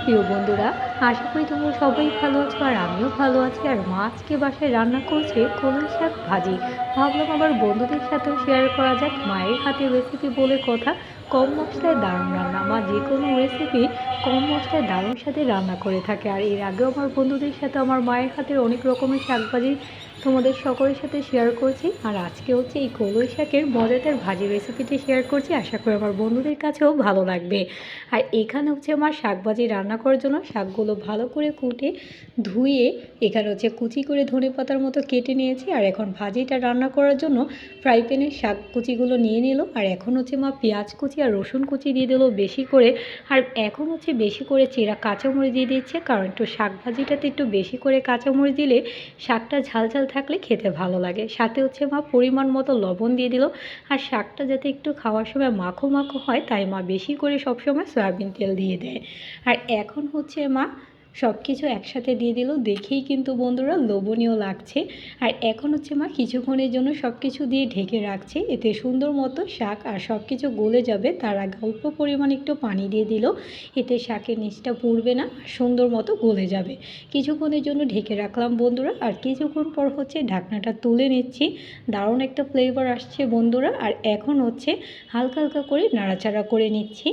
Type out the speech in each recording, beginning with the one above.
প্রিয় বন্ধুরা, আশা করি তোমরা সবাই ভালো আছো আর আমিও ভালো আছি। আর মা আজকে বাসায় রান্না করছে কলই শাক ভাজি। ভাবলাম আবার বন্ধুদের সাথেও শেয়ার করা যাক। মায়ের হাতের রেসিপি বলে কথা, কম মশলায় দারুণ রান্না। মা যে কোনো রেসিপি কম মশলায় দারুণ স্বাদে রান্না করে থাকে। আর এর আগেও আমার বন্ধুদের সাথে আমার মায়ের হাতের অনেক রকমের শাক ভাজি তোমাদের সকলের সাথে শেয়ার করছি। আর আজকে হচ্ছে এই কলই শাকের মজাদার ভাজি রেসিপিটি শেয়ার করছি। আশা করি আমার বন্ধুদের কাছেও ভালো লাগবে। আর এখানে হচ্ছে আমার শাক ভাজি রান্না করার জন্য শাকগুলো ভালো করে কুটে ধুয়ে এখানে হচ্ছে কুচি করে ধনেপাতার মতো কেটে নিয়েছি। আর এখন ভাজিটা রান্না করার জন্য ফ্রাই প্যানে শাক কুচিগুলো নিয়ে নিল। আর এখন হচ্ছে মা পেঁয়াজ কুচি আর রসুন কুচি দিয়ে দিল বেশি করে। আর এখন হচ্ছে বেশি করে চেরা কাঁচামরিচ দিয়ে দিচ্ছে, কারণ একটু শাক ভাজিটাতে একটু বেশি করে কাঁচামরিচ দিলে শাকটা ঝাল ঝাল থাকলে খেতে ভালো লাগে। সাথে হচ্ছে মা পরিমাণ মতো লবণ দিয়ে দিল। আর শাকটা যাতে একটু খাওয়ার সময় মাখো মাখো হয় তাই মা বেশি করে সবসময় সয়াবিন তেল দিয়ে দেয়। আর এখন হচ্ছে মা সব কিছু একসাথে দিয়ে দিল, দেখেই কিন্তু বন্ধুরা লোভনীয় লাগছে। আর এখন হচ্ছে মা কিছুক্ষণের জন্য সব কিছু দিয়ে ঢেকে রাখছে, এতে সুন্দর মতো শাক আর সব কিছু গলে যাবে। তার আগে অল্প পরিমাণ একটু পানি দিয়ে দিল, এতে শাকের নিচটা পুড়বে না, সুন্দর মতো গলে যাবে। কিছুক্ষণের জন্য ঢেকে রাখলাম বন্ধুরা। আর কিছুক্ষণ পর হচ্ছে ঢাকনাটা তুলে নিচ্ছি, দারুণ একটা ফ্লেভার আসছে বন্ধুরা। আর এখন হচ্ছে হালকা হালকা করে নাড়াচাড়া করে নিচ্ছি।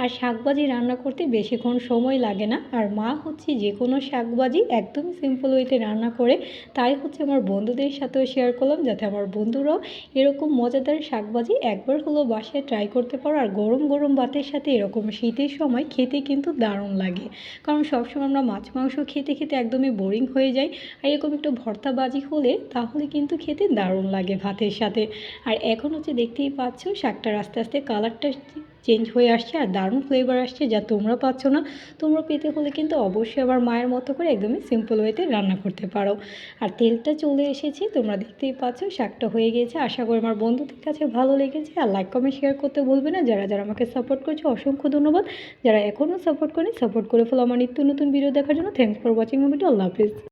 আর শাকভাজি রান্না করতে বেশিক্ষণ সময় লাগে না। আর মা হচ্ছে যে কোনো শাকভাজি একদমই সিম্পল ওয়েতে রান্না করে, তাই হচ্ছে আমার বন্ধুদের সাথেও শেয়ার করলাম, যাতে আমার বন্ধুরাও এরকম মজাদার শাকভাজি একবার হলেও বাসায় ট্রাই করতে পারো। আর গরম গরম ভাতের সাথে এরকম শীতের সময় খেতে কিন্তু দারুণ লাগে, কারণ সবসময় আমরা মাছ মাংস খেতে খেতে একদমই বোরিং হয়ে যাই। আর এরকম একটু ভর্তাবাজি হলে তাহলে কিন্তু খেতে দারুণ লাগে ভাতের সাথে। আর এখন হচ্ছে দেখতেই পাচ্ছ শাকটার আস্তে আস্তে কালারটা চেঞ্জ হয়ে আসছে আর দারুণ ফ্লেভার আসছে, যা তোমরা পাচ্ছ না। তোমরা পেতে হলে কিন্তু অবশ্যই আবার মায়ের মতো করে একদমই সিম্পল ওয়েতে রান্না করতে পারো। আর তেলটা চলে এসেছে, তোমরা দেখতেই পাচ্ছ শাকটা হয়ে গিয়েছে। আশা করি আমার বন্ধুদের কাছে ভালো লেগেছে। আর লাইক কমেন্ট শেয়ার করতে ভুলবে না। যারা যারা আমাকে সাপোর্ট করছে অসংখ্য ধন্যবাদ। যারা এখনও সাপোর্ট করেনি সাপোর্ট করে ফেলো আমার নিত্য নতুন ভিডিও দেখার জন্য। Thanks for watching video. Allah Hafiz.